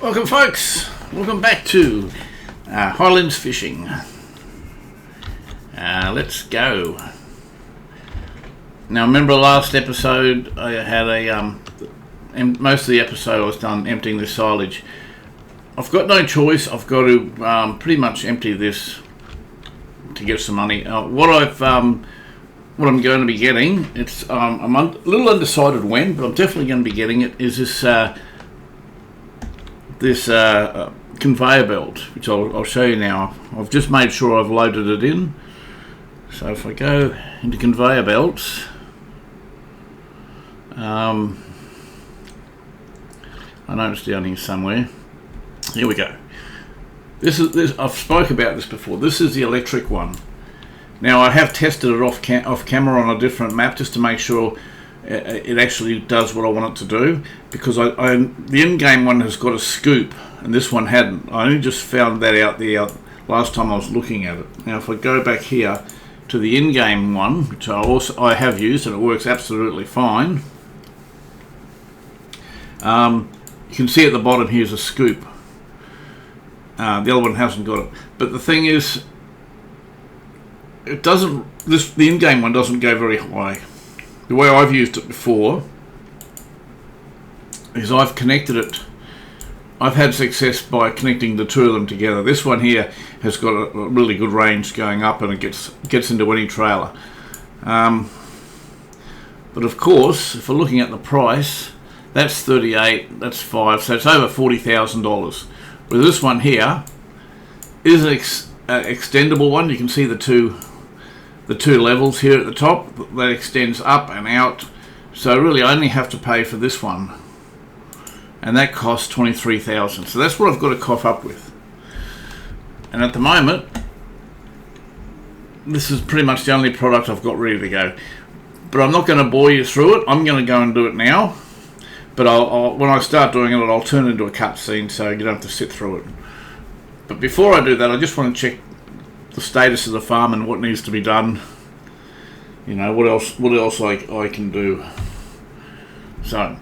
Welcome folks, welcome back to Highlands Fishing. Let's go. Now remember last episode I had most of the episode I was done emptying this silage. I've got no choice, I've got to pretty much empty this to get some money. What I'm going to be getting, I'm a little undecided when, but I'm definitely going to be getting it, is this conveyor belt, which I'll show you now. I've just made sure I've loaded it in. So if I go into conveyor belts, I noticed down here somewhere. Here we go. This I've spoke about this before. This is the electric one. Now I have tested it off camera on a different map just to make sure it actually does what I want it to do, because the in-game one has got a scoop and this one hadn't. I only just found that out the last time I was looking at it. Now if I go back here to the in-game one, which I have used and it works absolutely fine, you can see at the bottom here's a scoop. The other one hasn't got it, but the thing is, the in-game one doesn't go very high. The way I've used it before is I've had success by connecting the two of them together. This one here has got a really good range going up, and it gets into any trailer. But of course, if we're looking at the price, that's 38, that's 5, so it's over $40,000. With this one here is an extendable one. You can see the two levels here at the top that extends up and out, so really I only have to pay for this one, and that costs $23,000. So that's what I've got to cough up with. And at the moment, this is pretty much the only product I've got ready to go. But I'm not going to bore you through it. I'm going to go and do it now. But when I start doing it, I'll turn it into a cutscene, so you don't have to sit through it. But before I do that, I just want to check the status of the farm and what needs to be done. You know, what else I can do. So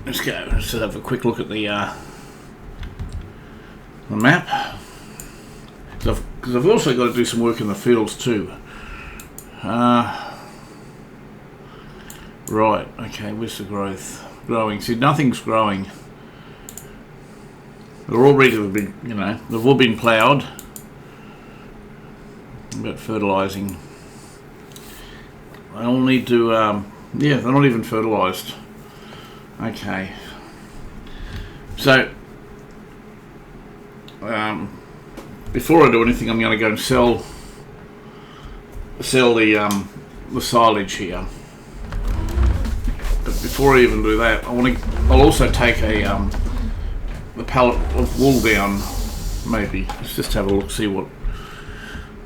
let's go. Let's have a quick look at the map, because I've also got to do some work in the fields too. Right, okay, where's the growth? Growing. See, nothing's growing. They're all ready to be, they've all been ploughed. About fertilising. They all need to, they're not even fertilised. Okay. So, before I do anything, I'm going to go and sell the silage here. But before I even do that, I'll also take the pallet of wool down. Maybe let's just have a look, see what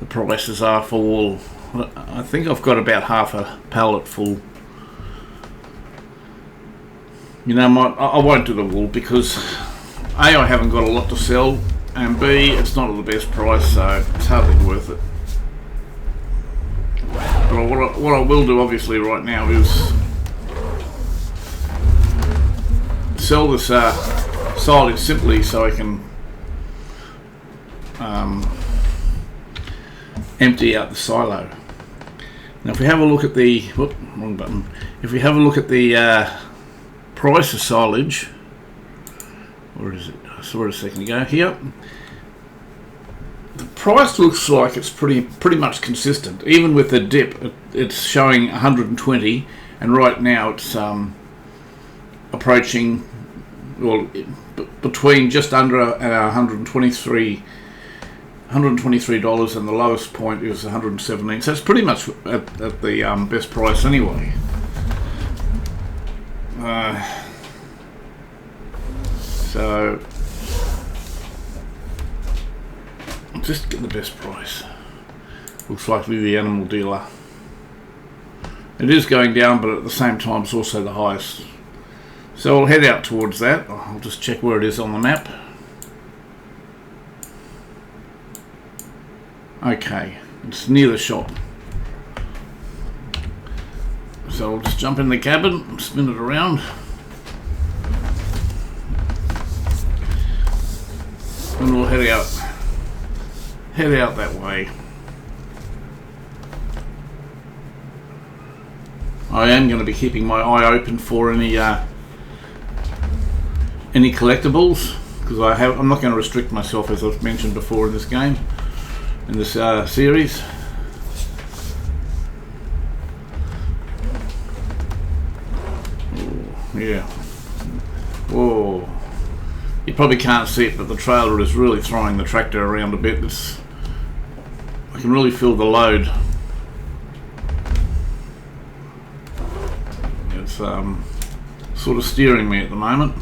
the prices are for wool. I think I've got about half a pallet full. I won't do the wool because A, I haven't got a lot to sell, and B, it's not at the best price, so it's hardly worth it. But what I will do obviously right now is sell this silage simply so I can empty out the silo. Now if we have a look at the wrong button. If we have a look at the price of silage, where is it? I saw it a second ago. Here, the price looks like it's pretty much consistent. Even with the dip, it's showing 120, and right now it's approaching, well, between just under $123, and the lowest point is 117. So it's pretty much at the best price anyway. So I'll just get the best price. Looks like we're the animal dealer. It is going down, but at the same time it's also the highest. So I'll head out towards that. I'll just check where it is on the map. Okay, it's near the shop. So I'll just jump in the cabin and spin it around. and we'll head out that way. I am going to be keeping my eye open for any collectibles, because I'm not going to restrict myself, as I've mentioned before in this game, in this series. Yeah. Whoa. You probably can't see it, but the trailer is really throwing the tractor around a bit. I can really feel the load. It's sort of steering me at the moment.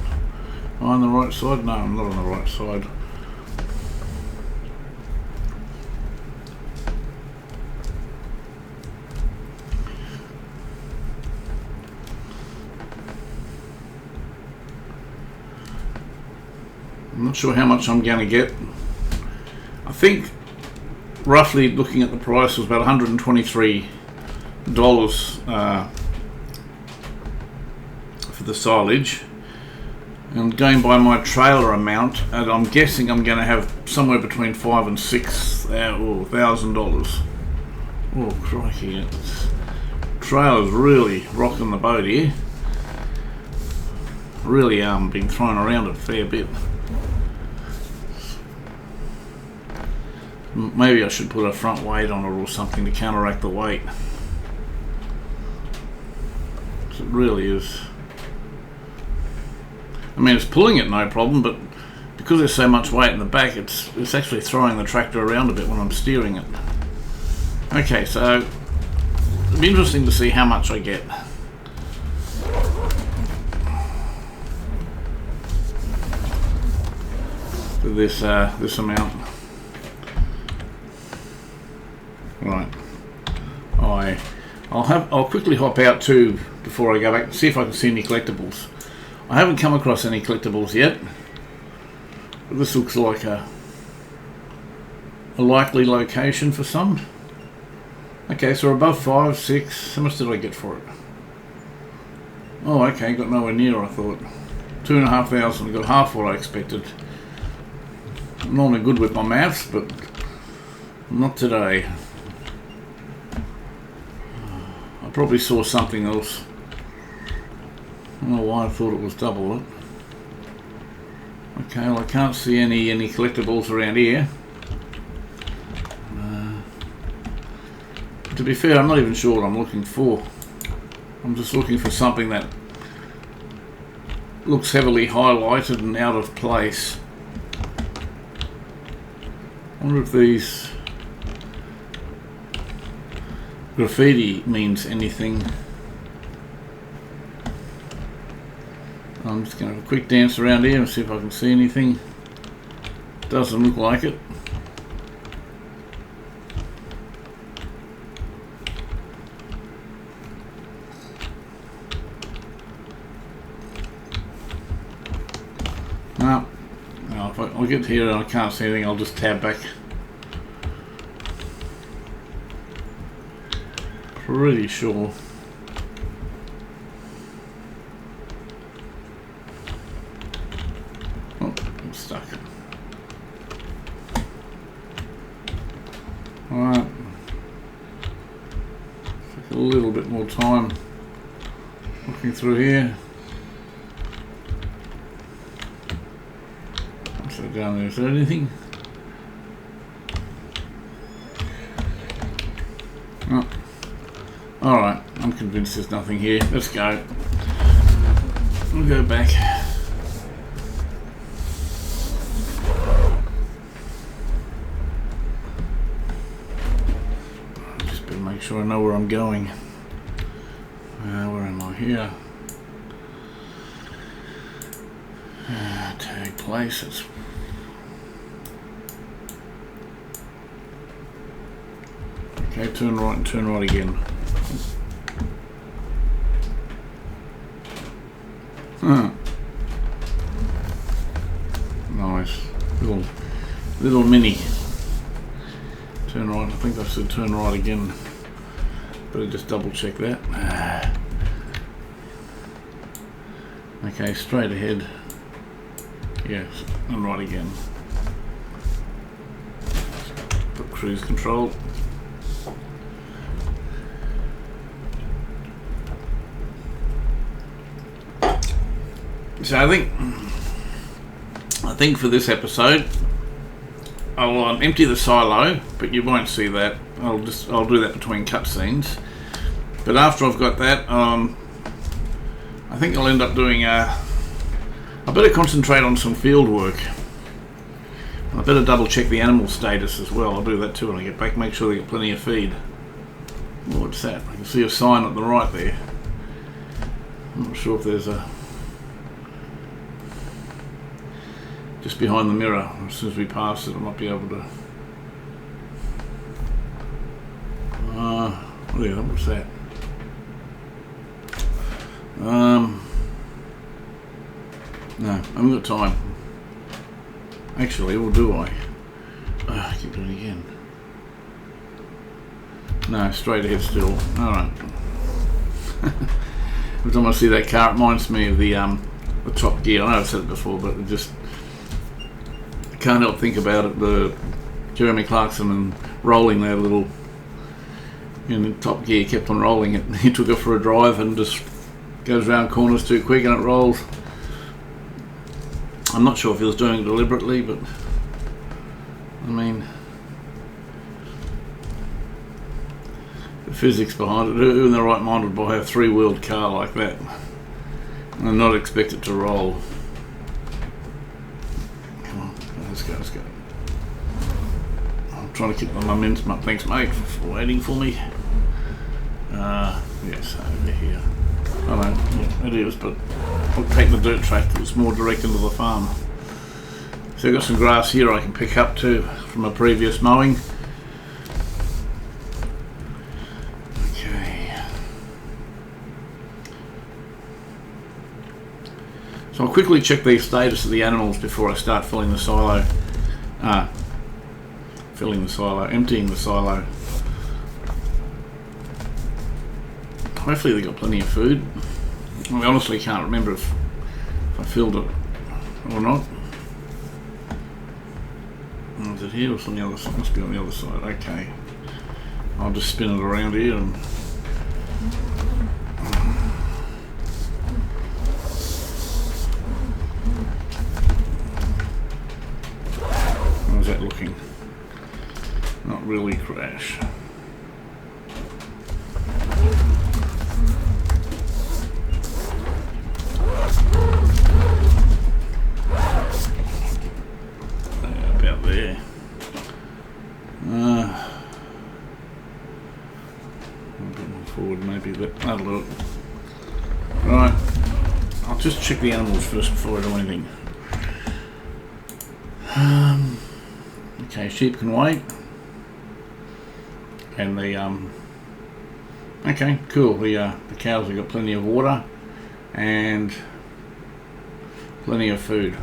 Am I on the right side? No, I'm not on the right side. I'm not sure how much I'm going to get. I think roughly looking at the price was about $123 for the silage. And going by my trailer amount, and I'm guessing I'm going to have somewhere between $5,000 and $6,000. Oh crikey, the trailer's really rocking the boat here. Really being thrown around a fair bit. Maybe I should put a front weight on it or something to counteract the weight. It really is. I mean, it's pulling it no problem, but because there's so much weight in the back, it's actually throwing the tractor around a bit when I'm steering it. Okay, so it'll be interesting to see how much I get. For this amount. Right. I'll quickly hop out too before I go back and see if I can see any collectibles. I haven't come across any collectibles yet, but this looks like a likely location for some. Okay, so we're above 5, 6. How much did I get for it? Oh, okay, got nowhere near, I thought. 2,500, got half what I expected. I'm normally good with my maths, but not today. I probably saw something else. I don't know why I thought it was double it. Okay, well I can't see any collectibles around here. To be fair, I'm not even sure what I'm looking for. I'm just looking for something that looks heavily highlighted and out of place. I wonder if these graffiti means anything. I'm just going to have a quick dance around here and see if I can see anything. Doesn't look like it. No, if I'll get here and I can't see anything, I'll just tab back. Pretty sure. Oh, I'm stuck. Alright. Take a little bit more time looking through here. What's that down there? Is there anything? Oh. Alright, I'm convinced there's nothing here. Let's go. We'll go back. Just better make sure I know where I'm going. Where am I? Here. Tag place. It's okay, turn right and turn right again. Nice. Little mini. Turn right. I think I said turn right again. Better just double check that. Okay, straight ahead. Yes, and right again. cruise control. So I think for this episode I'll empty the silo, but you won't see that. I'll do that between cutscenes. But after I've got that, I think I'll end up doing I better concentrate on some field work. I better double check the animal status as well. I'll do that too when I get back. Make sure they get plenty of feed. Oh, what's that? I can see a sign on the right there. I'm not sure if there's a... Just behind the mirror. As soon as we pass it, I might be able to... what's that? No, I haven't got time. Actually, or do I? I keep doing it again. No, straight ahead still. Alright. Every time I see that car, it reminds me of the Top Gear. I know I've said it before, but it just... I can't help think about it. The Jeremy Clarkson and rolling that little... And Top Gear kept on rolling it. He took it for a drive and just goes around corners too quick and it rolls. I'm not sure if he was doing it deliberately, but I mean, the physics behind it, who in their right mind would buy a three-wheeled car like that and not expect it to roll? Come on, let's go. I'm trying to keep my momentum up. Thanks, mate, for waiting for me. Yes, over here. I know, yeah, it is, but I'll take the dirt track that was more direct into the farm. So I've got some grass here I can pick up too from a previous mowing. Okay. So I'll quickly check the status of the animals before I start filling the silo. Emptying the silo. Hopefully they got plenty of food. I honestly can't remember if I filled it or not. Is it here or on the other side? Must be on the other side. Okay. I'll just spin it around here and... How's that looking? Not really crash. About there. A bit more forward, maybe, but that'll do it. Right, I'll just check the animals first before I do anything. Okay, sheep can wait. And the okay, cool. The cows have got plenty of water and plenty of food.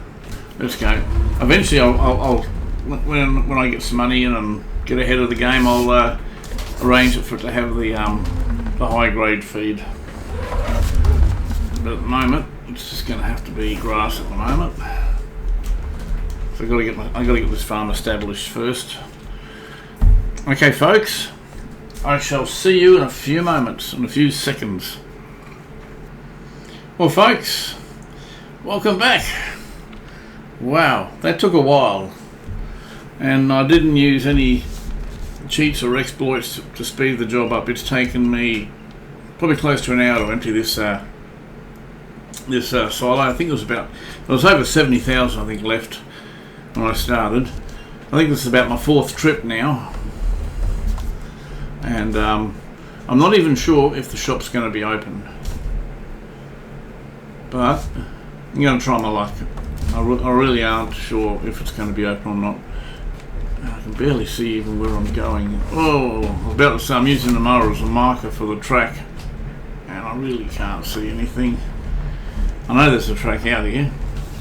Let's go. Eventually, I'll when I get some money in and get ahead of the game, I'll arrange it for it to have the high grade feed. But at the moment, it's just going to have to be grass at the moment. So I got to get this farm established first. Okay, folks. I shall see you in a few moments, in a few seconds. Well, folks, welcome back. Wow, that took a while, and I didn't use any cheats or exploits to speed the job up. It's taken me probably close to an hour to empty this silo. I think there was over 70,000 I think left when I started. I think this is about my fourth trip now. And I'm not even sure if the shop's going to be open, but I'm going to try my luck. I really aren't sure if it's going to be open or not. I can barely see even where I'm going. Oh, I was about to say I'm using the mower as a marker for the track, and I really can't see anything. I know there's a track out here,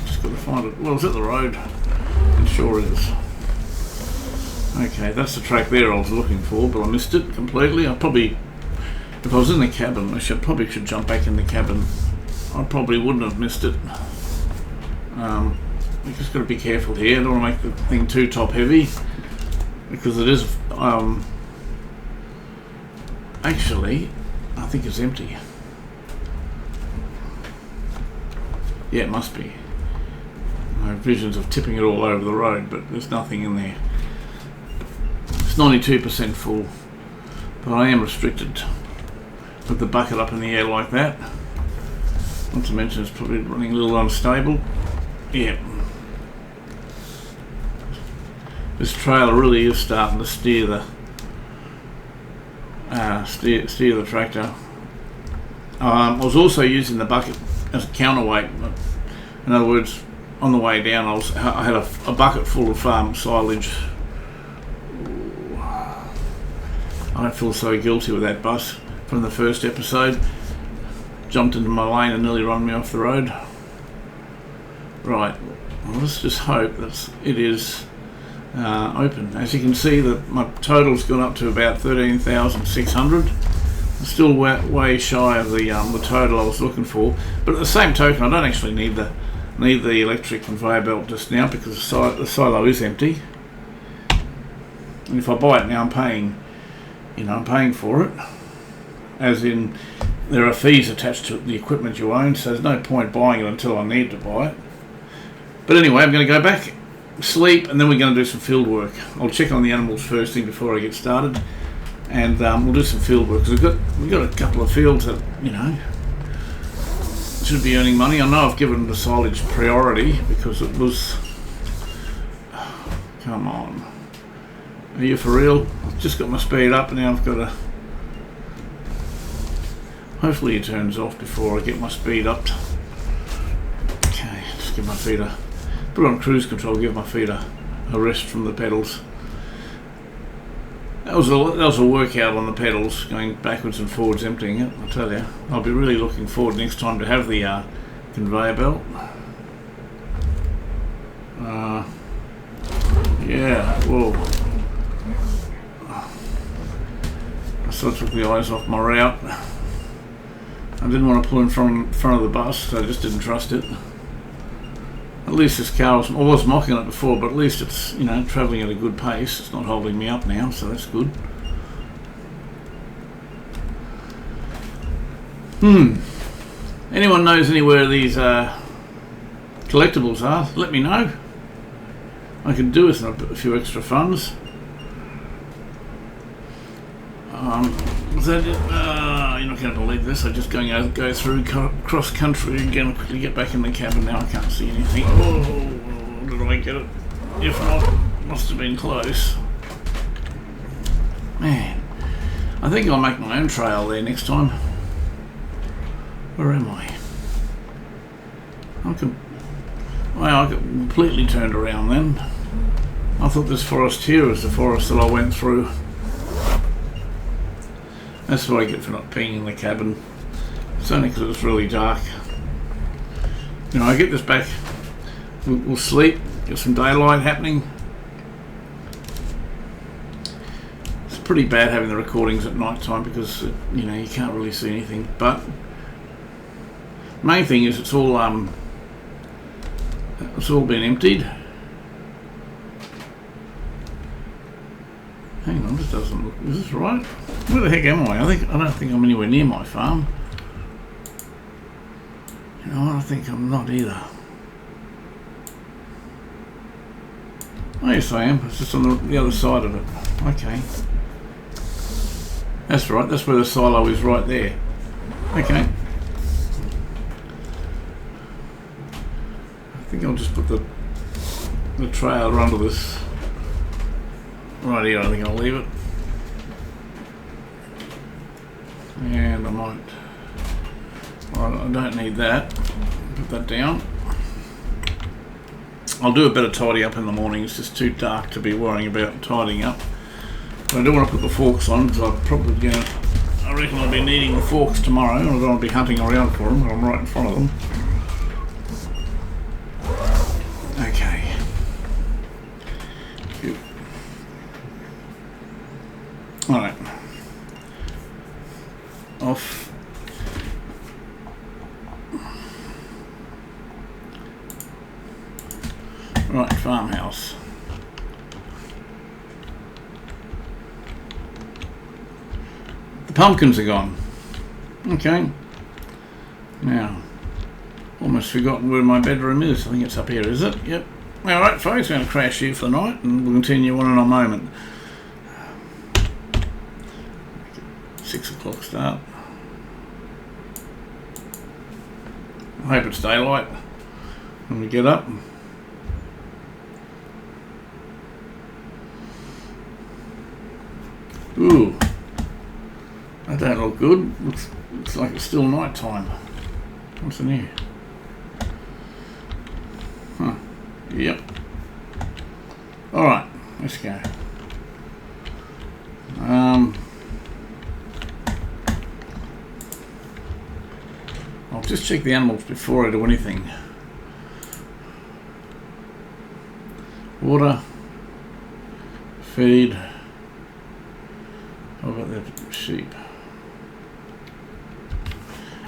just got to find it. Well, is it the road? It sure is. Okay, that's the track there I was looking for, but I missed it completely. If I was in the cabin, I probably should jump back in the cabin. I probably wouldn't have missed it. You just got to be careful here. I don't want to make the thing too top heavy. because it is actually, I think it's empty. Yeah, it must be. I have visions of tipping it all over the road, but there's nothing in there. It's 92% full, but I am restricted with the bucket up in the air like that. Not to mention it's probably running a little unstable. Yeah. This trailer really is starting to steer the steer the tractor. I was also using the bucket as a counterweight. In other words, on the way down, I had a bucket full of silage. I don't feel so guilty with that bus from the first episode. Jumped into my lane and nearly run me off the road. Right, well, let's just hope that it is open. As you can see, my total's gone up to about 13,600. Still way shy of the total I was looking for, but at the same token, I don't actually need the electric conveyor belt just now because the silo is empty. And if I buy it now, I'm paying for it. As in, there are fees attached to the equipment you own, so there's no point buying it until I need to buy it. But anyway, I'm going to go back, sleep, and then we're going to do some field work. I'll check on the animals first thing before I get started, and we'll do some field work because we've got a couple of fields that should be earning money. I know I've given the silage priority because it was. Come on, are you for real? I've just got my speed up, and now I've got to. Hopefully it turns off before I get my speed up. Okay, just give my feet put it on cruise control, give my feet a rest from the pedals. That was a workout on the pedals, going backwards and forwards, emptying it. I tell you, I'll be really looking forward next time to have the conveyor belt. Yeah, whoa. I sort of took the eyes off my route. I didn't want to pull in front of the bus, so I just didn't trust it. At least this car I was mocking it before, but at least it's travelling at a good pace. It's not holding me up now, so that's good. Anyone knows anywhere these collectibles are? Let me know. I could do with a few extra funds. Is that it? You're not going to believe this. I'm just going to go through cross country again. Quickly get back in the cabin now. I can't see anything. Oh, did I get it? If not, must have been close. Man, I think I'll make my own trail there next time. Where am I? I got completely turned around then. I thought this forest here was the forest that I went through. That's what I get for not being in the cabin. It's only because it's really dark. I get this back. We'll sleep, get some daylight happening. It's pretty bad having the recordings at night time because you can't really see anything. But main thing is it's all been emptied. Hang on, this doesn't look. Is this right? Where the heck am I? I don't think I'm anywhere near my farm. I think I'm not either. Oh yes, I am. It's just on the other side of it. Okay. That's right. That's where the silo is, right there. Okay. I think I'll just put the trailer under this. Right here, I think I'll leave it. And I might. Right, I don't need that. Put that down. I'll do a better tidy up in the morning. It's just too dark to be worrying about tidying up. But I do want to put the forks on because I reckon I'll be needing the forks tomorrow. I don't want to be hunting around for them. I'm right in front of them. Okay. Alright. Off. Right, farmhouse. The pumpkins are gone. Okay. Now, almost forgotten where my bedroom is. I think it's up here, is it? Yep. Alright folks, I'm going to crash here for the night and we'll continue on in a moment. 6 o'clock start. I hope it's daylight when we get up. Ooh, that don't look good. Looks like it's still night time. What's in here? Huh. Yep. Alright, let's go. I'll just check the animals before I do anything. Water, feed. How about the sheep?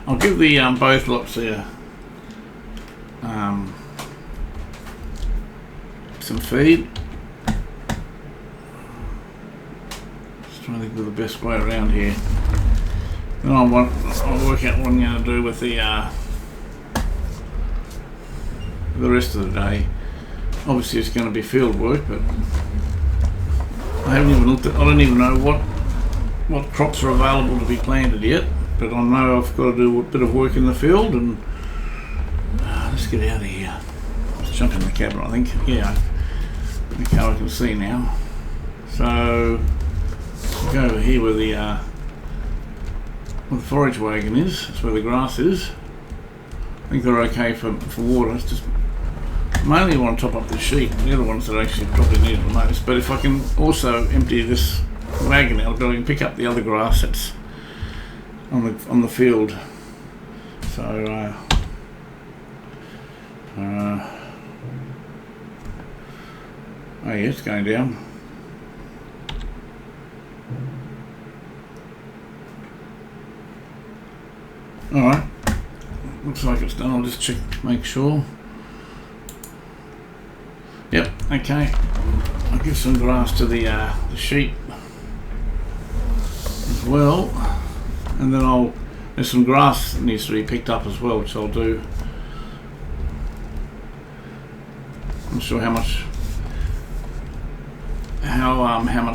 I'll give the both lots there some feed. Just trying to think of the best way around here. Then I'll work out what I'm going to do with the rest of the day. Obviously, it's going to be field work, but I haven't even looked at. I don't even know what crops are available to be planted yet. But I know I've got to do a bit of work in the field, and let's get out of here. Let's jump in the cabin, I think. Yeah, okay, I can see now. So we'll go over here where the forage wagon is. That's where the grass is. I think they're okay for water. It's just mainly want to top up the sheep. They're the ones that actually probably need it the most. But if I can also empty this wagon out, I can pick up the other grass that's on the field. So oh yeah, it's going down. Alright, looks like it's done. I'll just check, make sure. Yep, okay. I'll give some grass to the sheep as well. And then there's some grass that needs to be picked up as well, which I'll do. I'm not sure how much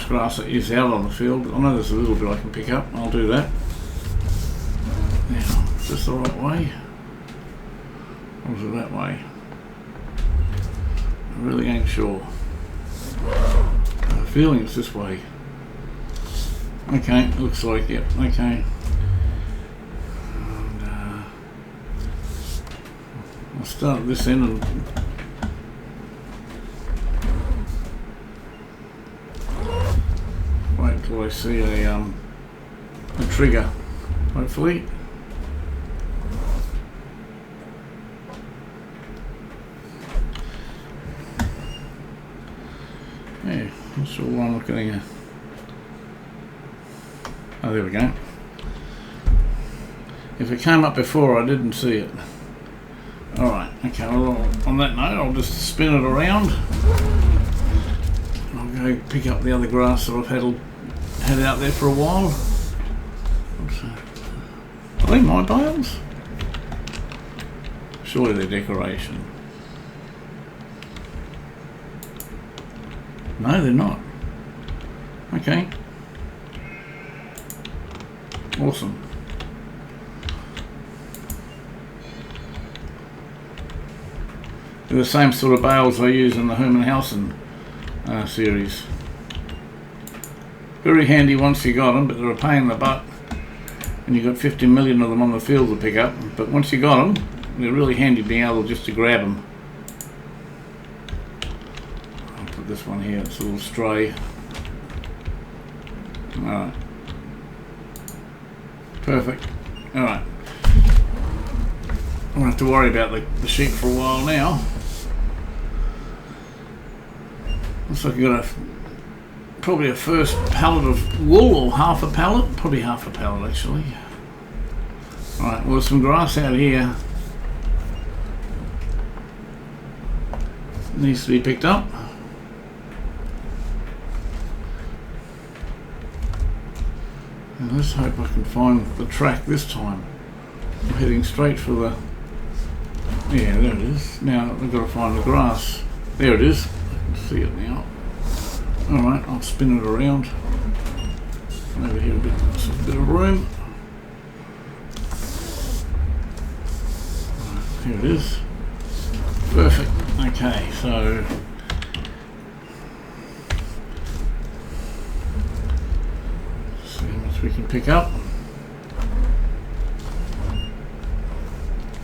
grass is out on the field, but I know there's a little bit I can pick up. I'll do that. Now, is this the right way? Or is it that way? I really ain't sure. I have a feeling it's this way. Okay, looks like, yep, okay. And, I'll start at this end and wait till I see a trigger, hopefully. Yeah, not sure why I'm not getting a... Oh, there we go. If it came up before, I didn't see it. Alright, okay, well, on that note, I'll just spin it around. I'll go pick up the other grass that I've had out there for a while. Are they my bales? Surely they're decoration. No, they're not. Okay. Awesome. They're the same sort of bales I use in the Hermanhausen series. Very handy once you got them, but they're a pain in the butt. And you've got 50 million of them on the field to pick up. But once you got them, they're really handy being able just to grab them. I'll put this one here, it's a little stray. Alright. Perfect. Alright. I won't have to worry about the sheep for a while now. Looks like I've got probably a first pallet of wool, or half a pallet. Probably half a pallet actually. Alright, well, there's some grass out here. Needs to be picked up. Let's hope I can find the track this time. I'm heading straight for the... Yeah, there it is. Now we've got to find the grass. There it is. I can see it now. Alright, I'll spin it around. Over here a bit of room. Right, here it is. Perfect. Okay, so... see how much we can pick up.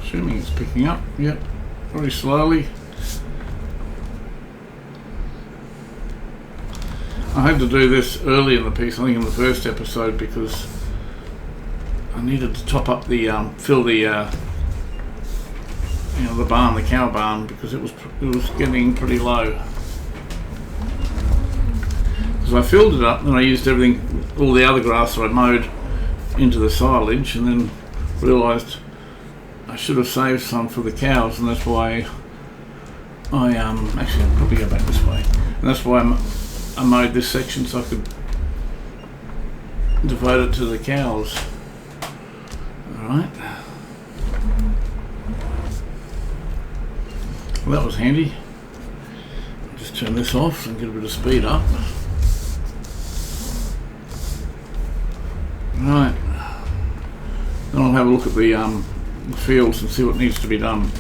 Assuming it's picking up. Yep, very slowly. I had to do this early in the piece, I think in the first episode, because I needed to top up the fill the the barn, the cow barn, because it was getting pretty low. Because I filled it up and I used everything, all the other grass that I mowed into the silage, and then realised I should have saved some for the cows, and that's why I actually I'll probably go back this way, and that's why I mowed this section so I could devote it to the cows. Alright. Well, that was handy. Just turn this off and get a bit of speed up. Right. Then I'll have a look at the fields and see what needs to be done.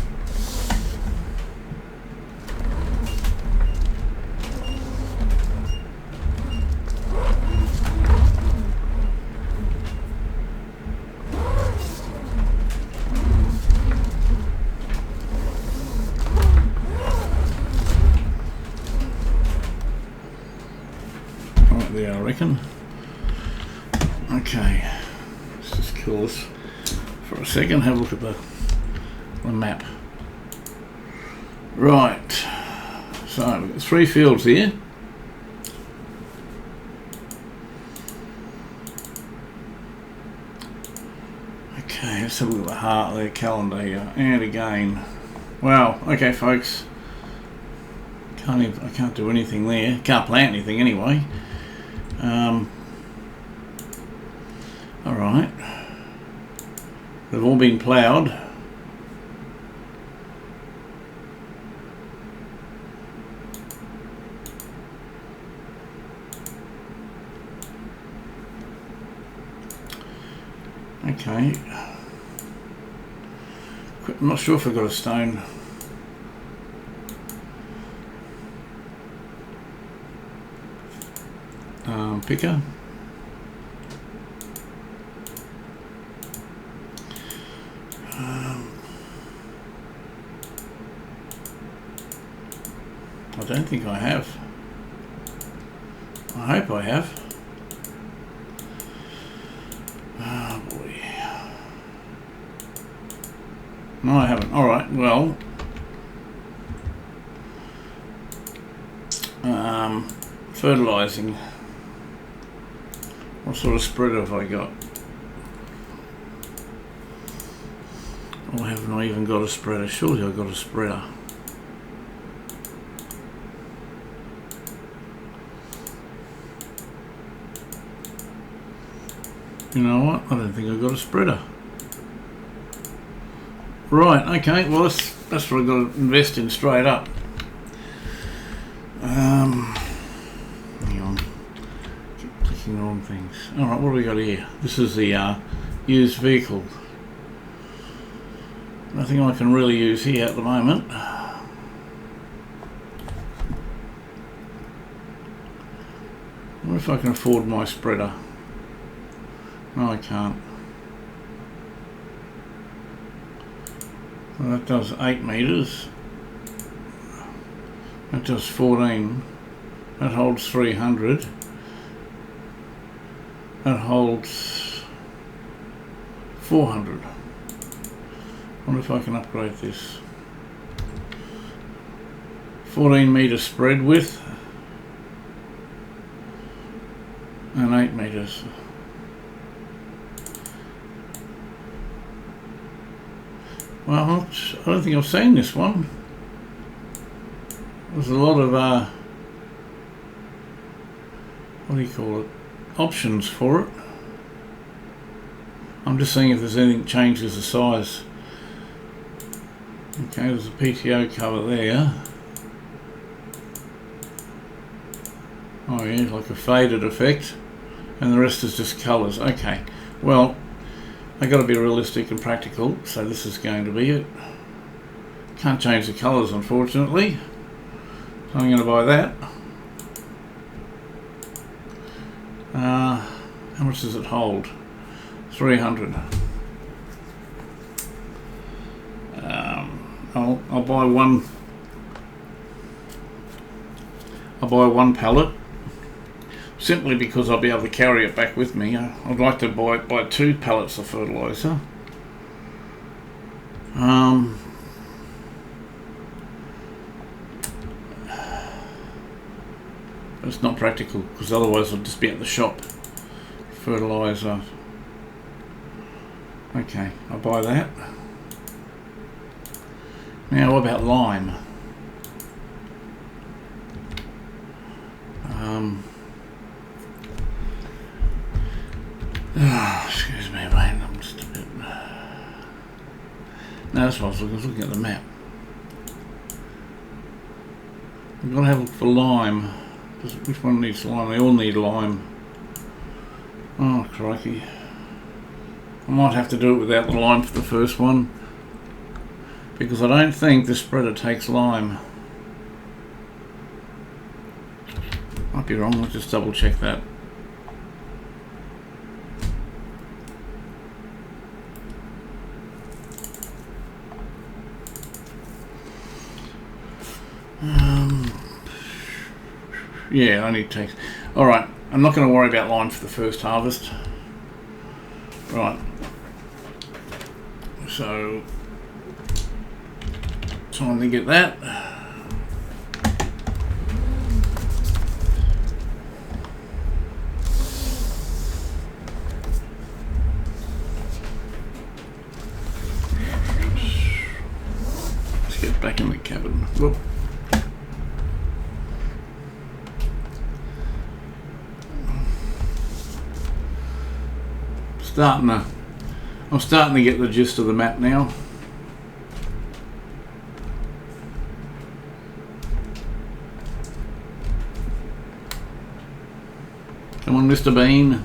Right there, I reckon. Okay, let's just kill this for a second, have a look at the map. Right, so we've got 3 fields here. Okay, let's have a look at the heart of their calendar here. And again, wow, okay folks, I can't do anything there, can't plant anything anyway. Alright, they've all been ploughed. Okay, I'm not sure if I've got a stone picker. I don't think I have. I hope I have. Oh boy. No, I haven't. Alright, well. Fertilising. What sort of spreader have I got? Or haven't I even got a spreader? Surely I've got a spreader. You know what? I don't think I've got a spreader. Right, okay, well that's what I've got to invest in straight up. Hang on. Keep clicking the wrong things. Alright, what do we got here? This is the used vehicle. Nothing I can really use here at the moment. I wonder if I can afford my spreader. No, I can't. Well, that does 8 metres. That does 14. That holds 300. That holds 400. Wonder if I can upgrade this. 14 metre spread width and 8 metres. Well, I don't think I've seen this one. There's a lot of what do you call it? Options for it. I'm just seeing if there's anything changes the size. Okay, there's a PTO cover there. Oh yeah, like a faded effect, and the rest is just colours. Okay, well, I got to be realistic and practical, so this is going to be it. Can't change the colours, unfortunately, so I'm going to buy that. How much does it hold? 300. I'll buy one. I'll buy one pallet, simply because I'll be able to carry it back with me. I'd like to buy 2 pallets of fertiliser. It's not practical because otherwise I'll just be at the shop. Fertiliser. Okay, I'll buy that. Now what about lime? Excuse me, mate. I'm just a bit. No, that's what I was looking at the map. I've got to have a look for lime. Which one needs lime? They all need lime. Oh, crikey. I might have to do it without the lime for the first one, because I don't think the spreader takes lime. Might be wrong, let's just double check that. Yeah, only takes. Alright, I'm not going to worry about lime for the first harvest. Right. So, time to get that. Let's get back in the cabin. Whoop. I'm starting to get the gist of the map now. Come on, Mr. Bean.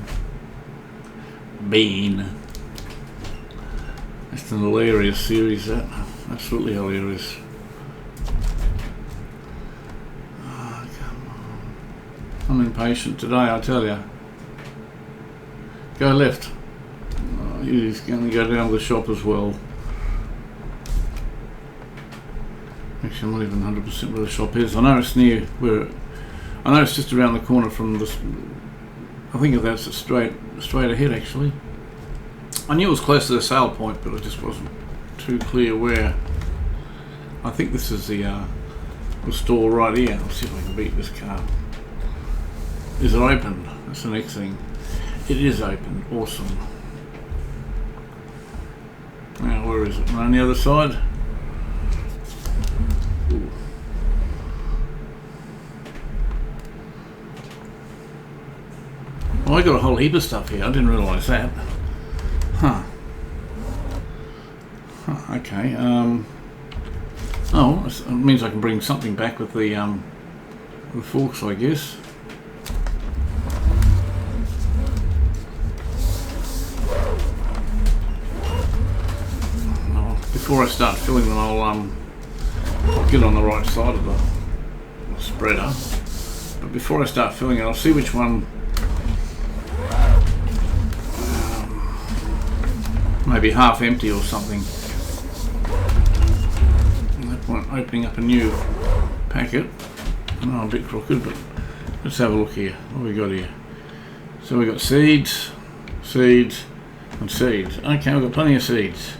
Bean. That's an hilarious series, that. Absolutely hilarious. Oh, come on. I'm impatient today, I tell you. Go left. He's going to go down to the shop as well. Actually, I'm not even 100% where the shop is. I know it's near where. I know it's just around the corner from this. I think that's straight ahead. Actually, I knew it was close to the sale point, but I just wasn't too clear where. I think this is the store right here. I'll see if I can beat this car. Is it open? That's the next thing. It is open. Awesome. Now, where is it? On the other side? Ooh. Oh, I got a whole heap of stuff here. I didn't realise that. Huh. Okay. Oh, it means I can bring something back with the forks, I guess. Before I start filling them, I'll get on the right side of the spreader. But before I start filling it, I'll see which one maybe half empty or something. At that point, opening up a new packet. I know I'm a bit crooked, but let's have a look here. What have we got here? So we've got seeds, seeds, and seeds. Okay, we've got plenty of seeds.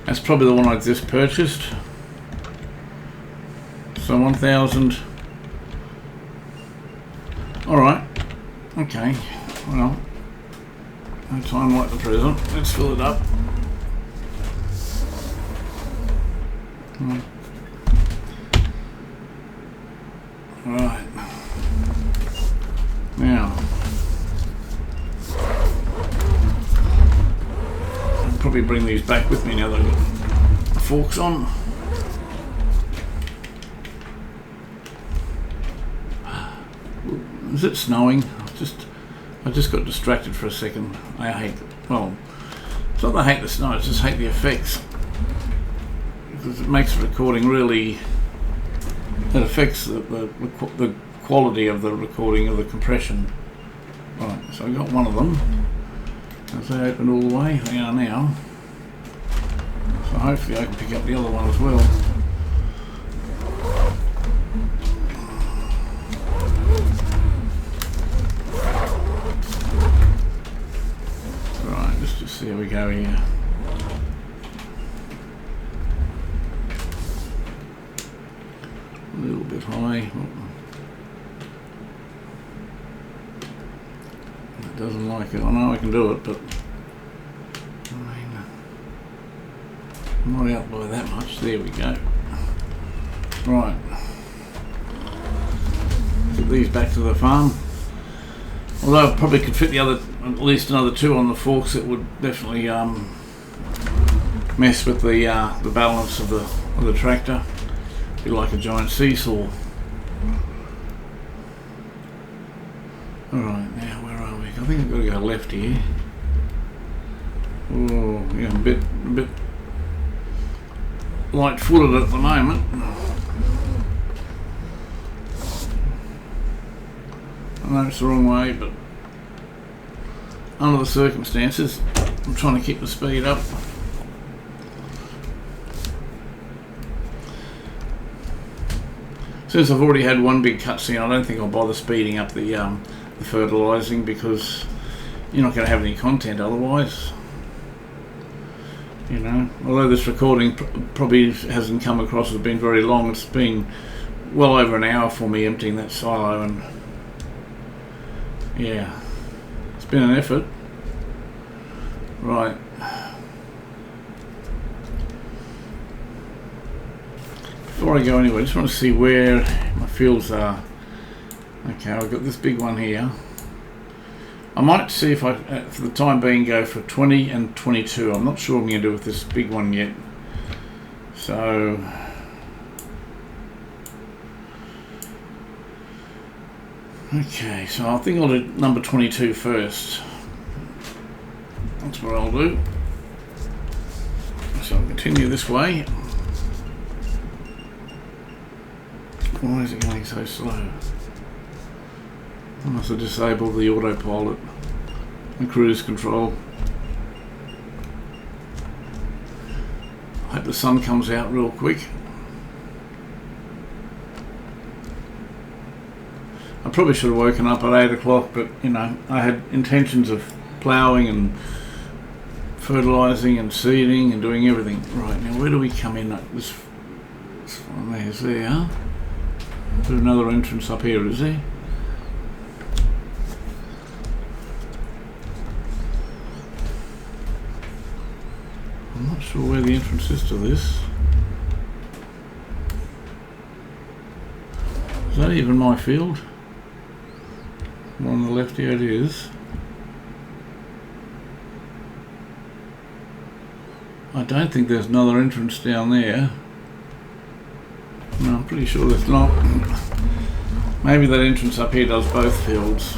That's probably the one I just purchased. So 1,000. Alright. Okay. Well, no time like the present. Let's fill it up. Right. Now. probably bring these back with me now that I've got the forks on. Is it snowing? I just got distracted for a second. I hate, well, it's not that I hate the snow, I just hate the effects. Because it makes the recording really, it affects the quality of the recording of the compression. Right, so I got one of them. As they open all the way, they are now. So hopefully I can pick up the other one as well. Right, let's just see how we go here. A little bit high. It doesn't like it. I know I can do it, but I mean, I'm not out by that much. There we go. Right. Get these back to the farm. Although I probably could fit the other, at least another two on the forks, it would definitely mess with the balance of the tractor. Be like a giant seesaw. Alright, now where are we? I think I've got to go left here. Oh, yeah, I'm a bit light-footed at the moment. I know it's the wrong way, but under the circumstances, I'm trying to keep the speed up. Since I've already had one big cutscene, I don't think I'll bother speeding up the fertilising, because you're not going to have any content otherwise. You know, although this recording probably hasn't come across as being very long, it's been well over an hour for me emptying that silo, and yeah, it's been an effort. Right. Before I go anywhere, I just want to see where my fields are. Okay, I've got this big one here. I might see if I, for the time being, go for 20 and 22. I'm not sure what I'm going to do with this big one yet. So, okay, so I think I'll do number 22 first. That's what I'll do. So I'll continue this way. Why is it going so slow? I must have disabled the autopilot and cruise control. I hope the sun comes out real quick. I probably should have woken up at 8 o'clock, but you know, I had intentions of ploughing and fertilising and seeding and doing everything. Right, now where do we come in? This one there's there. There's another entrance up here, is there? I'm not sure where the entrance is to this. Is that even my field? One on the left here, it is. I don't think there's another entrance down there. No, I'm pretty sure there's not. Maybe that entrance up here does both fields.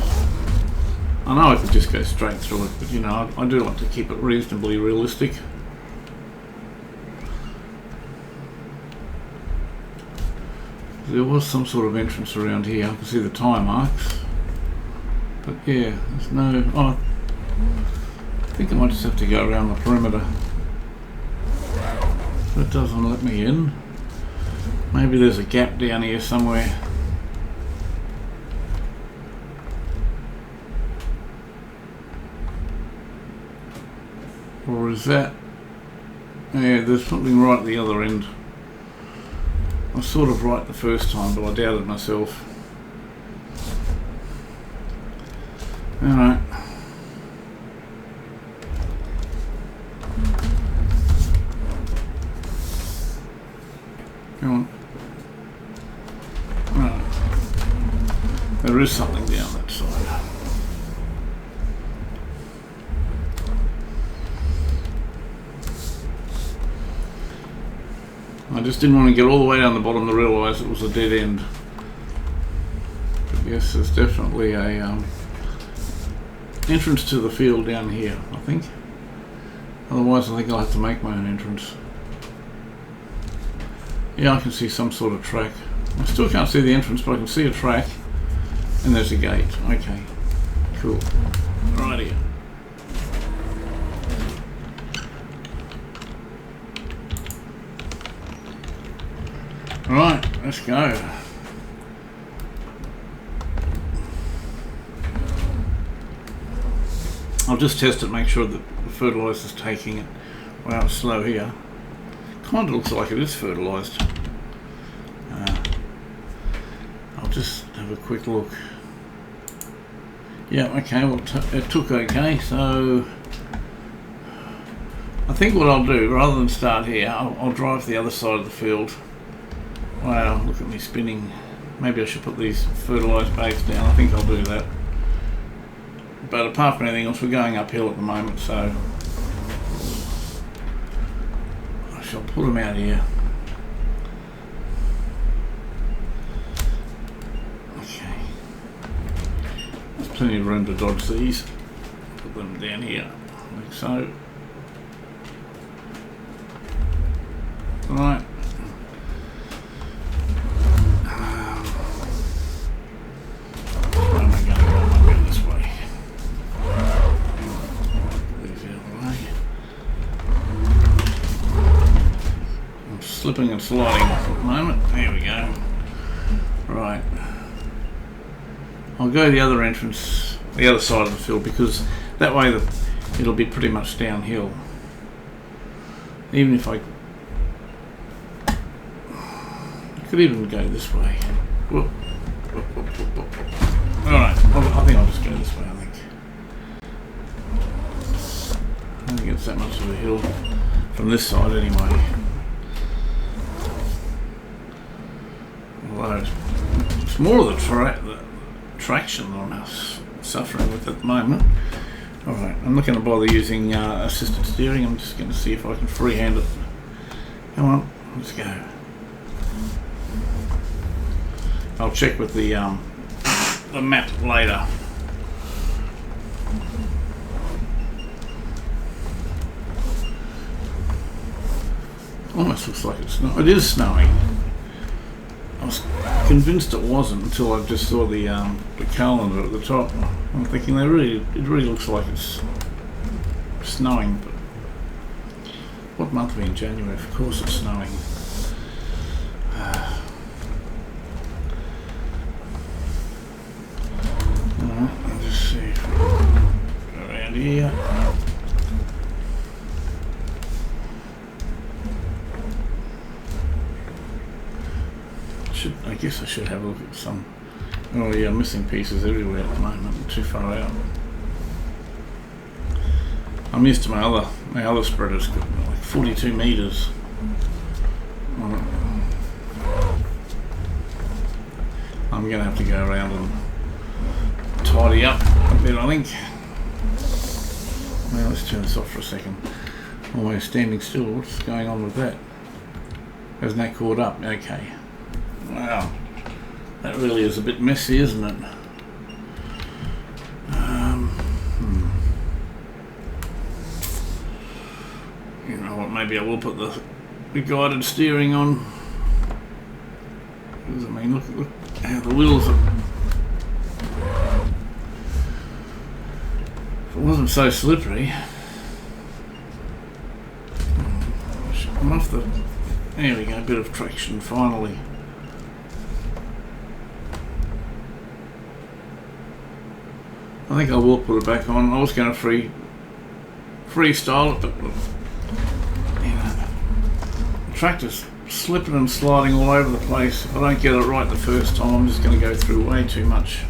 I know I could just go straight through it, but you know, I do like to keep it reasonably realistic. There was some sort of entrance around here. I can see the tyre marks. But yeah, there's no... Oh, I think I might just have to go around the perimeter. That doesn't let me in. Maybe there's a gap down here somewhere. Or is that... Yeah, there's something right at the other end. I was sort of right the first time, but I doubted myself. Alright. Come on. There is something down that side. just didn't want to get all the way down the bottom to realise it was a dead end. But yes, there's definitely a entrance to the field down here, I think. Otherwise I think I'll have to make my own entrance. Yeah, I can see some sort of track. I still can't see the entrance, but I can see a track. And there's a gate. Okay, cool. Right here. Right, let's go. I'll just test it, make sure that the fertiliser's taking it. Wow, it's slow here. Kind of looks like it is fertilised. I'll just have a quick look. Yeah, okay, well it took okay, so I think what I'll do, rather than start here, I'll drive to the other side of the field. Wow, look at me spinning. Maybe I should put these fertilised bags down. I think I'll do that. But apart from anything else, we're going uphill at the moment, so I shall put them out here. Okay. There's plenty of room to dodge these. Put them down here, like so. Right. Slipping and sliding at the moment. There we go. Right. I'll go the other entrance, the other side of the field, because that way it'll be pretty much downhill. Even if I could even go this way. Whoop. Whoop, whoop, whoop, whoop. Alright, I think I'll just go this way, I don't think it's that much of a hill from this side anyway. Although it's more of the traction that I'm suffering with at the moment. Alright, I'm not going to bother using assisted steering. I'm just going to see if I can freehand it. Come on, let's go. I'll check with the map later. Almost looks like it's snowing. It is snowing. I was convinced it wasn't until I just saw the calendar at the top. I'm thinking it really looks like it's snowing. But what month are we in? January? Of course it's snowing. Alright, I'll just see if we go around here. I guess I should have a look at some. Oh yeah, missing pieces everywhere at the moment. I'm too far out. I'm used to my other spreaders, like 42 meters. I'm gonna have to go around and tidy up a bit, I think. Well, let's turn this off for a second. Always standing still. What's going on with that? Hasn't that caught up? Okay. Wow, that really is a bit messy, isn't it? You know what, maybe I will put the guided steering on. Because, I mean, look how the wheels are. If it wasn't so slippery. I'm off the... There we go, a bit of traction finally. I think I will put it back on. I was going to freestyle it, but you know, the tractor's slipping and sliding all over the place. If I don't get it right the first time, I'm just going to go through way too much.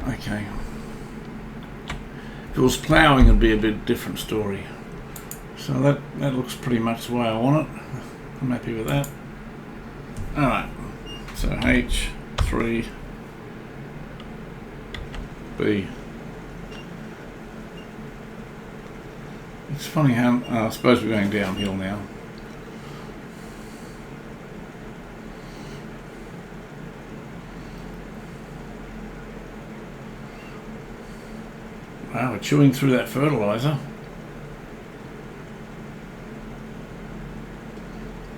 Okay. If it was ploughing, it'd be a bit different story. So that looks pretty much the way I want it. I'm happy with that. Alright. So H3 B. It's funny how I suppose we're going downhill now. Wow, we're chewing through that fertiliser.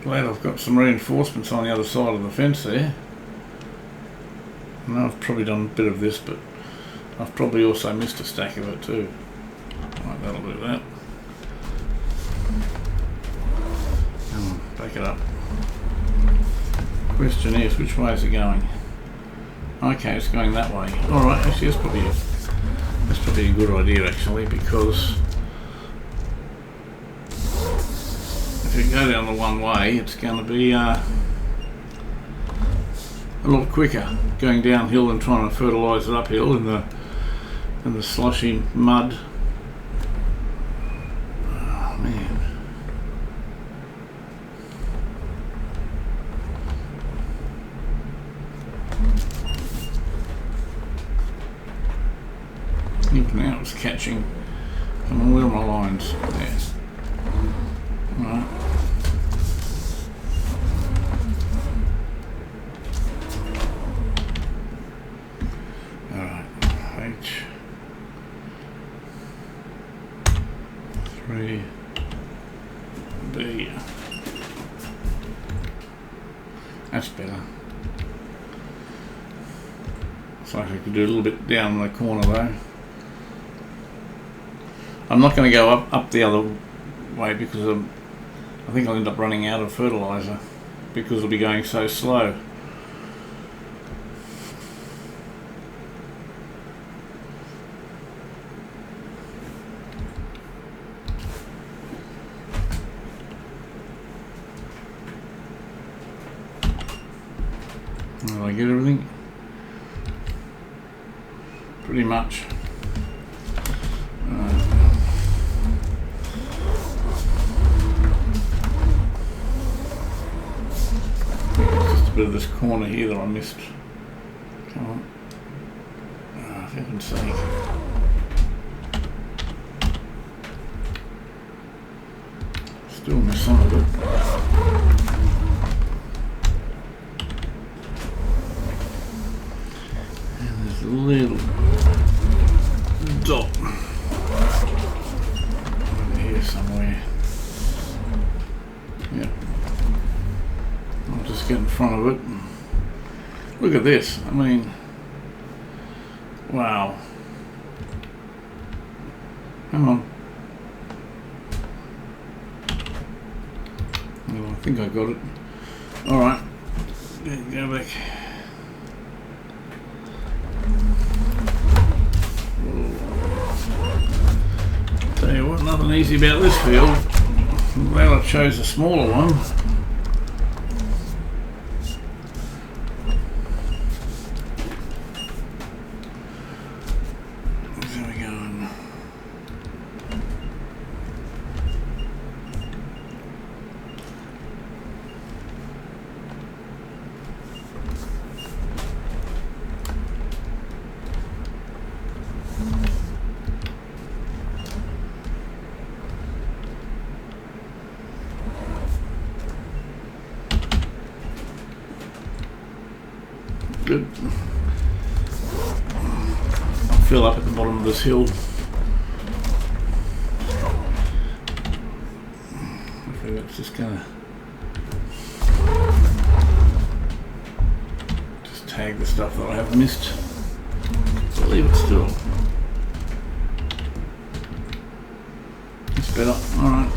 Glad I've got some reinforcements on the other side of the fence there. I know I've probably done a bit of this, but I've probably also missed a stack of it too. Right, that'll do that. Back it up. Question is, which way is it going? Okay, it's going that way. Alright, actually that's probably a good idea actually, because if you go down the one way, it's going to be a lot quicker going downhill than trying to fertilise it uphill in the slushy mud. Oh man. Even now it's catching. Come on, where are my lines? There. Right. Alright. H 3 B. That's better. Looks like I could do a little bit down in the corner though. I'm not going to go up the other way because I think I'll end up running out of fertiliser because it'll be going so slow. Did I get everything? Pretty much. Bit of this corner here that I missed. Come on. Oh, for heaven's sake. Still miss some of it. And there's a little dot over here somewhere. Yep. I'll just get in front of it. Look at this. I mean, wow. Hang on. Well, I think I got it. Alright. Go back. Tell you what, nothing easy about this field. I'm glad I chose a smaller one. Good. I'll fill up at the bottom of this hill. I think that's just gonna just tag the stuff that I have missed. So leave it still. It's better. Alright.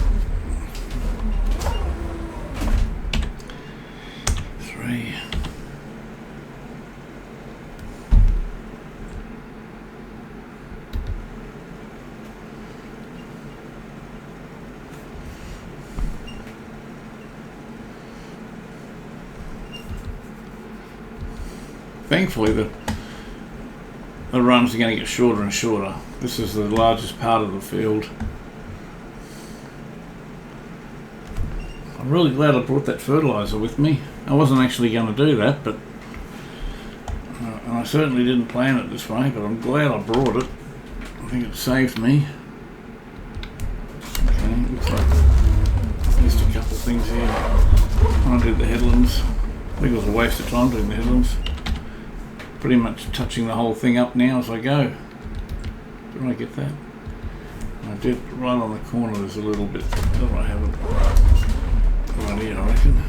3. Thankfully the runs are going to get shorter and shorter. This is the largest part of the field. I'm really glad I brought that fertiliser with me. I wasn't actually going to do that, but and I certainly didn't plan it this way, but I'm glad I brought it. I think it saved me. Okay, looks like I missed a couple of things here. I did the headlands. I think it was a waste of time doing the headlands. Pretty much touching the whole thing up now as I go. Did I get that? I did. Right on the corner there's a little bit. Oh, I have it right here, I reckon.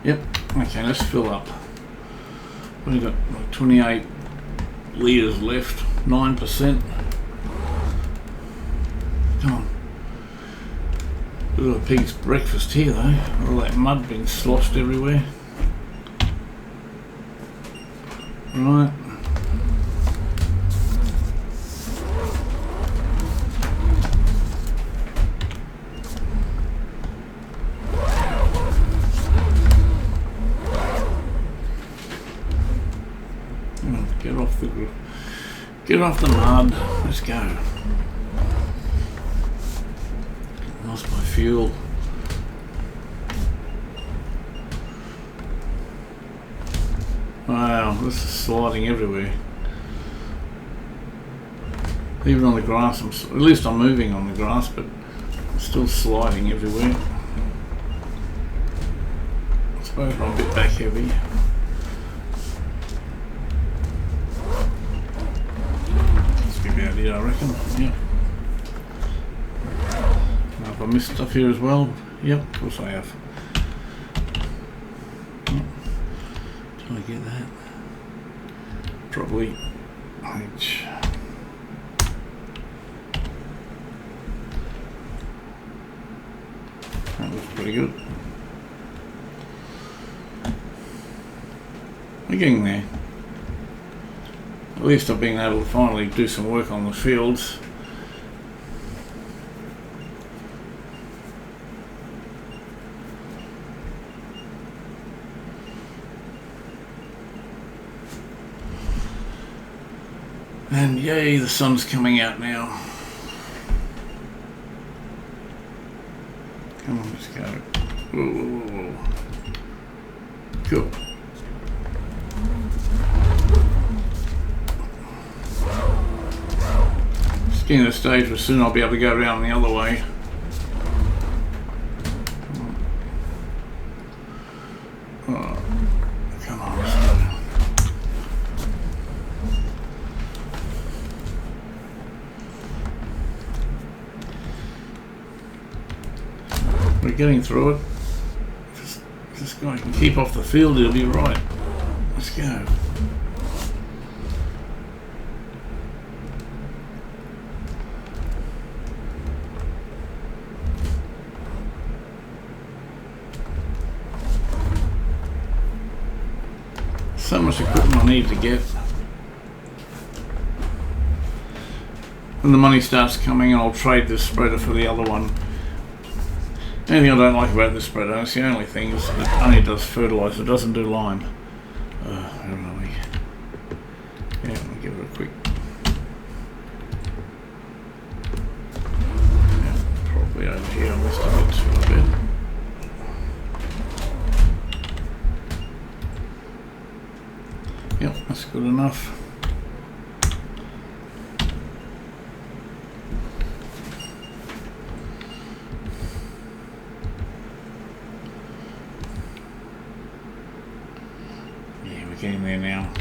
Yep. Okay, let's fill up. We've got like 28 litres left. 9%. Come on. Bit of a pig's breakfast here though. All that mud being sloshed everywhere. Right. Get off the mud. Let's go. Lost my fuel. Wow, this is sliding everywhere. Even on the grass, at least I'm moving on the grass, but I'm still sliding everywhere. I suppose I'm a bit back heavy. Out here, I reckon. Yep. Now, have I missed stuff here as well? Yep, of course I have. Did I get that? Probably H. That was pretty good. We're getting there. At least I've been able to finally do some work on the fields. And yay, the sun's coming out now. Come on, let's go. Whoa, whoa, whoa, whoa. Cool. Getting to the stage where soon I'll be able to go around the other way. Oh, come on, let's go. We're getting through it. If this guy can keep off the field, he'll be right. Let's go. So much equipment I need to get. When the money starts coming, I'll trade this spreader for the other one. The only thing I don't like about this spreader, it's the only thing, is it only does fertiliser, it doesn't do lime. Where are we? Yeah, let me give it a quick. Yeah, probably over here, I missed a bit too, I bet. Yep, that's good enough. Yeah, we're getting there now.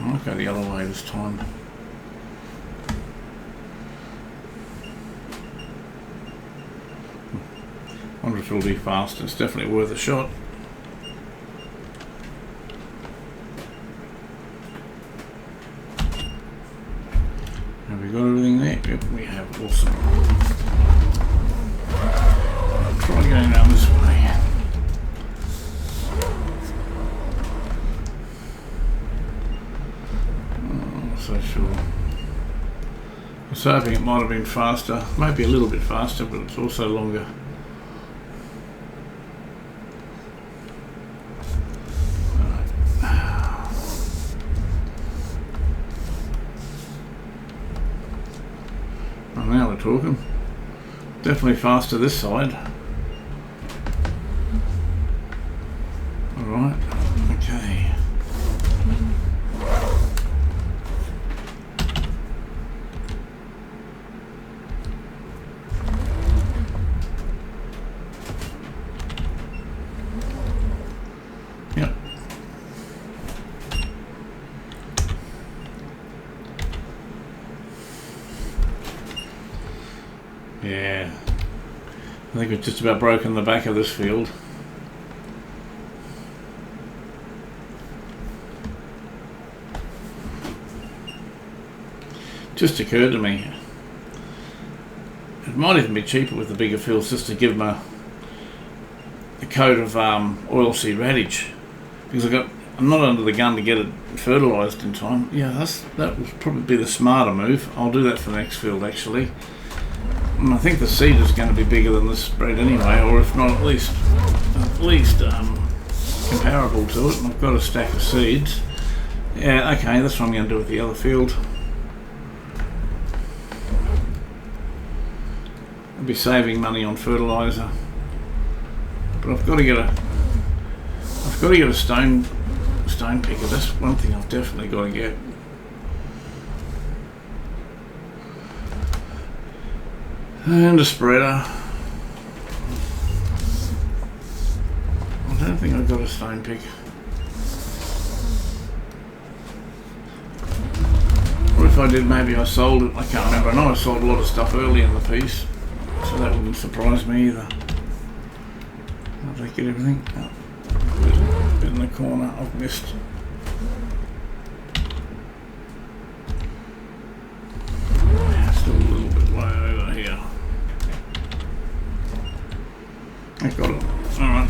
I'll go the other way this time. I wonder if it'll be fast. It's definitely worth a shot. Have we got everything there? Yep, we have. Awesome. I'll try going down this way. Oh, I'm not so sure. I was hoping it might have been faster. Maybe a little bit faster, but it's also longer. Now we're talking. Definitely faster this side. Alright, okay. Yep, Yeah, I think it's just about broken the back of this field. Just occurred to me, it might even be cheaper with the bigger fields just to give them a coat of oilseed radish, because I'm not under the gun to get it fertilised in time. Yeah, that would probably be the smarter move. I'll do that for the next field actually. And I think the seed is going to be bigger than this spread anyway, or if not at least comparable to it. And I've got a stack of seeds. Yeah, okay, that's what I'm going to do with the other field. I'll be saving money on fertiliser, but I've got to get a stone picker. That's one thing I've definitely got to get. And a spreader. I don't think I've got a stone pick. Or if I did, maybe I sold it. I can't remember. I know I sold a lot of stuff early in the piece, so that wouldn't surprise me either. Did I get everything? Oh, a bit in the corner I've missed. Still a little bit way over here. I got it. Alright.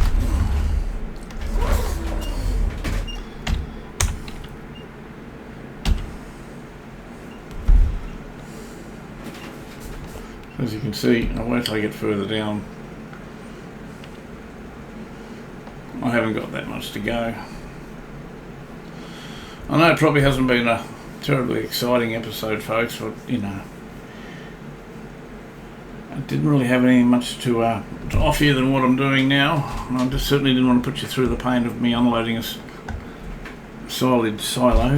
As you can see, I'll wait till I get further down. I haven't got that much to go. I know it probably hasn't been a terribly exciting episode, folks, but you know, I didn't really have anything much to offer you than what I'm doing now. And I just certainly didn't want to put you through the pain of me unloading a silage silo.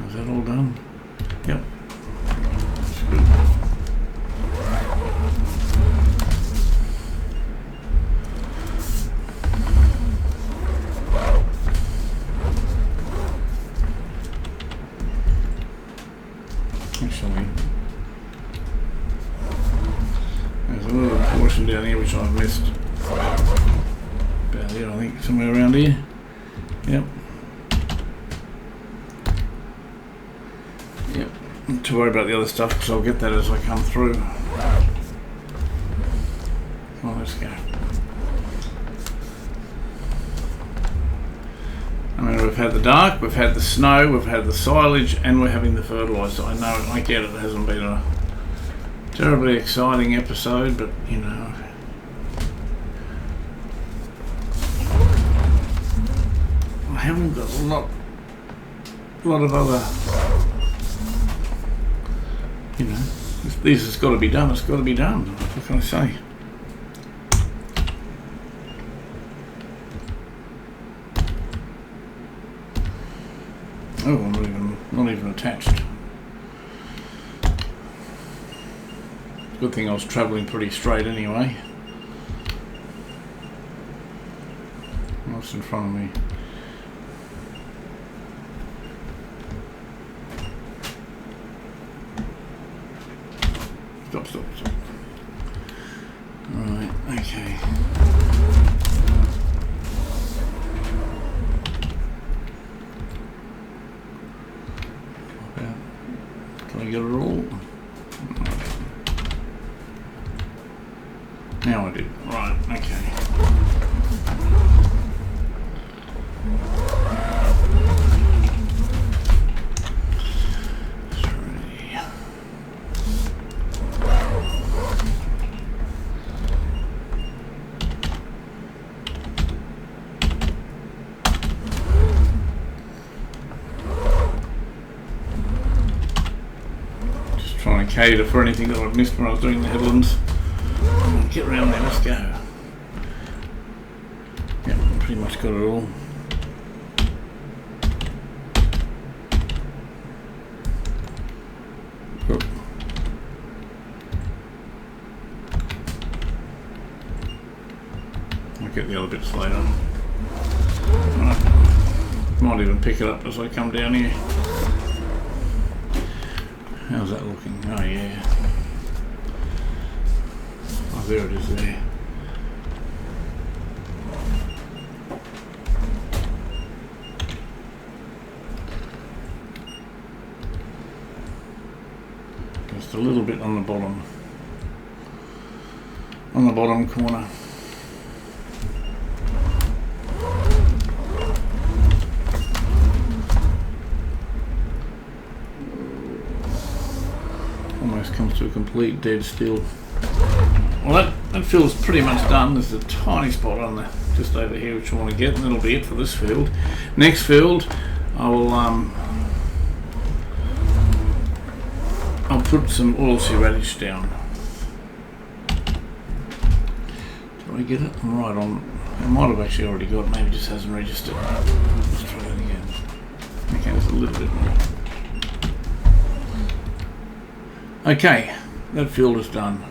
Is that all done? Yep. That's good. Actually, there's a little portion down here which I've missed. About here, I think, somewhere around here. Yep. Yep. Not to worry about the other stuff because I'll get that as I come through. Well, let's go. I mean, we've had the dark, we've had the snow, we've had the silage, and we're having the fertiliser. I know, I get it hasn't been a terribly exciting episode, but you know. I haven't got a lot of other, you know, if this has got to be done, it's got to be done. What can I say? Oh, I'm not even attached. Good thing I was travelling pretty straight anyway. What's in front of me? Stop. Right, okay. Can I get it all? Now I did. Right, okay. Trying to cater for anything that I've missed when I was doing the headlands. Get around there, let's go. Yep, pretty much got it all. Oop. I'll get the other bits later. Right. Might even pick it up as I come down here. How's that looking? Oh yeah. There it is there. Just a little bit on the bottom corner. Almost comes to a complete dead still. Well, that field's pretty much done. There's a tiny spot on there just over here which I want to get, and that'll be it for this field. Next field, I'll put some oilseed radish down. Do I get it? I'm right on. I might have actually already got it, maybe it just hasn't registered. Let's try that again. Okay, there's a little bit more. Okay, that field is done.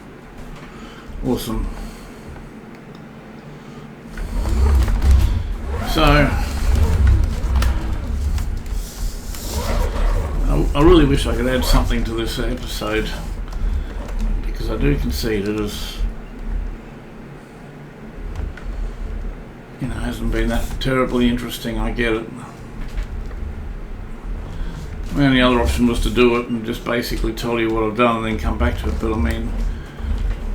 Awesome. So, I really wish I could add something to this episode, because I do concede it is, you know, hasn't been that terribly interesting. I get it. The only other option was to do it and just basically tell you what I've done and then come back to it, but I mean,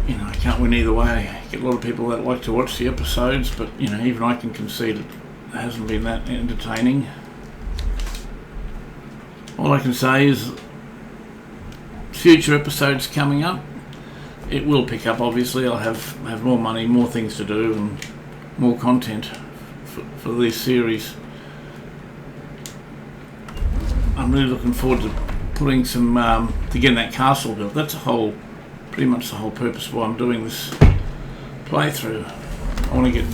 you know, I can't win either way. I get a lot of people that like to watch the episodes, but you know, even I can concede it hasn't been that entertaining. All I can say is future episodes coming up, it will pick up. Obviously I'll have more money, more things to do, and more content for this series. I'm really looking forward to putting some to getting that castle built. That's pretty much the whole purpose why I'm doing this playthrough. I want to get,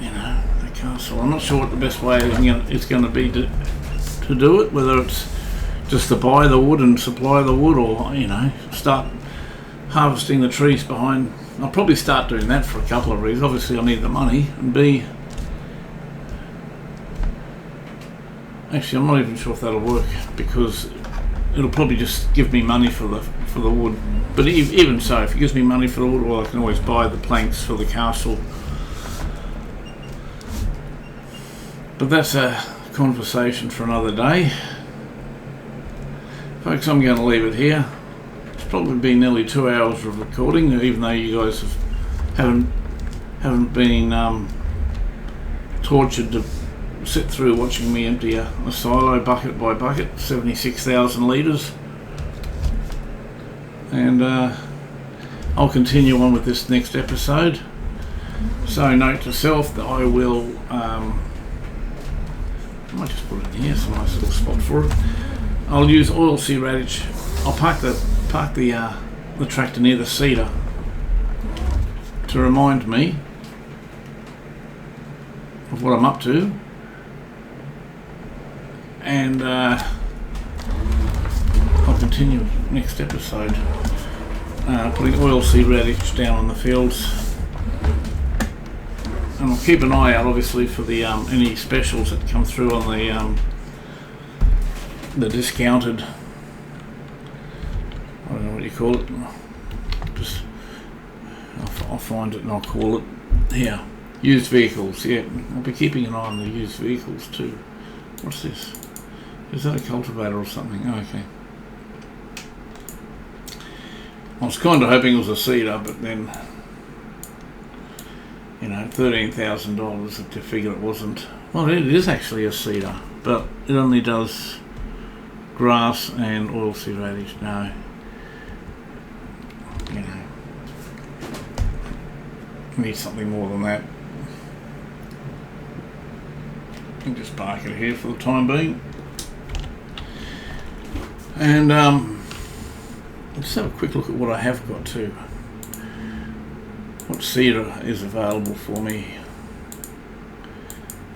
you know, the castle. I'm not sure what the best way is going to be to do it, whether it's just to buy the wood and supply the wood, or, you know, start harvesting the trees behind. I'll probably start doing that for a couple of reasons. Obviously I need the money, and B, actually I'm not even sure if that'll work, because it'll probably just give me money for the wood. But even so, if it gives me money for the wood, well, I can always buy the planks for the castle. But that's a conversation for another day. Folks, I'm going to leave it here. It's probably been nearly 2 hours of recording, even though you guys haven't been tortured to sit through watching me empty a silo bucket by bucket, 76,000 litres. And I'll continue on with this next episode. So note to self that I will I might just put it in here, some nice little spot for it. I'll use oilseed radish. I'll park the tractor near the cedar to remind me of what I'm up to, and I'll continue next episode putting oilseed radish down on the fields. And I'll keep an eye out, obviously, for the any specials that come through on the discounted, I don't know what you call it. Just I'll find it and I'll call it here. Used vehicles. Yeah, I'll be keeping an eye on the used vehicles too. What's this? Is that a cultivator or something? Oh, okay. I was kind of hoping it was a cedar, but then, you know, $13,000 to figure it wasn't. Well, it is actually a cedar, but it only does grass and oilseed radish. No, you know, need something more than that. I can just park it here for the time being, and let's have a quick look at what I have got too. What cedar is available for me.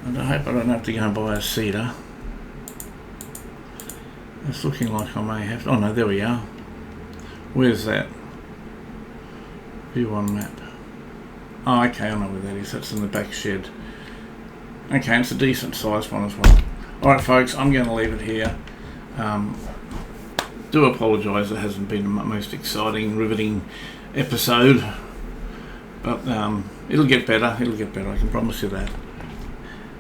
And I hope I don't have to go and buy a cedar. It's looking like I may have to. Oh no, there we are. Where's that? View on map. Oh, okay, I know where that is. That's in the back shed. Okay, it's a decent sized one as well. Alright folks, I'm going to leave it here. Do apologise, it hasn't been the most exciting, riveting episode, but it'll get better. It'll get better. I can promise you that.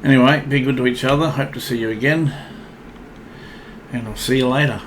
Anyway, be good to each other. Hope to see you again, and I'll see you later.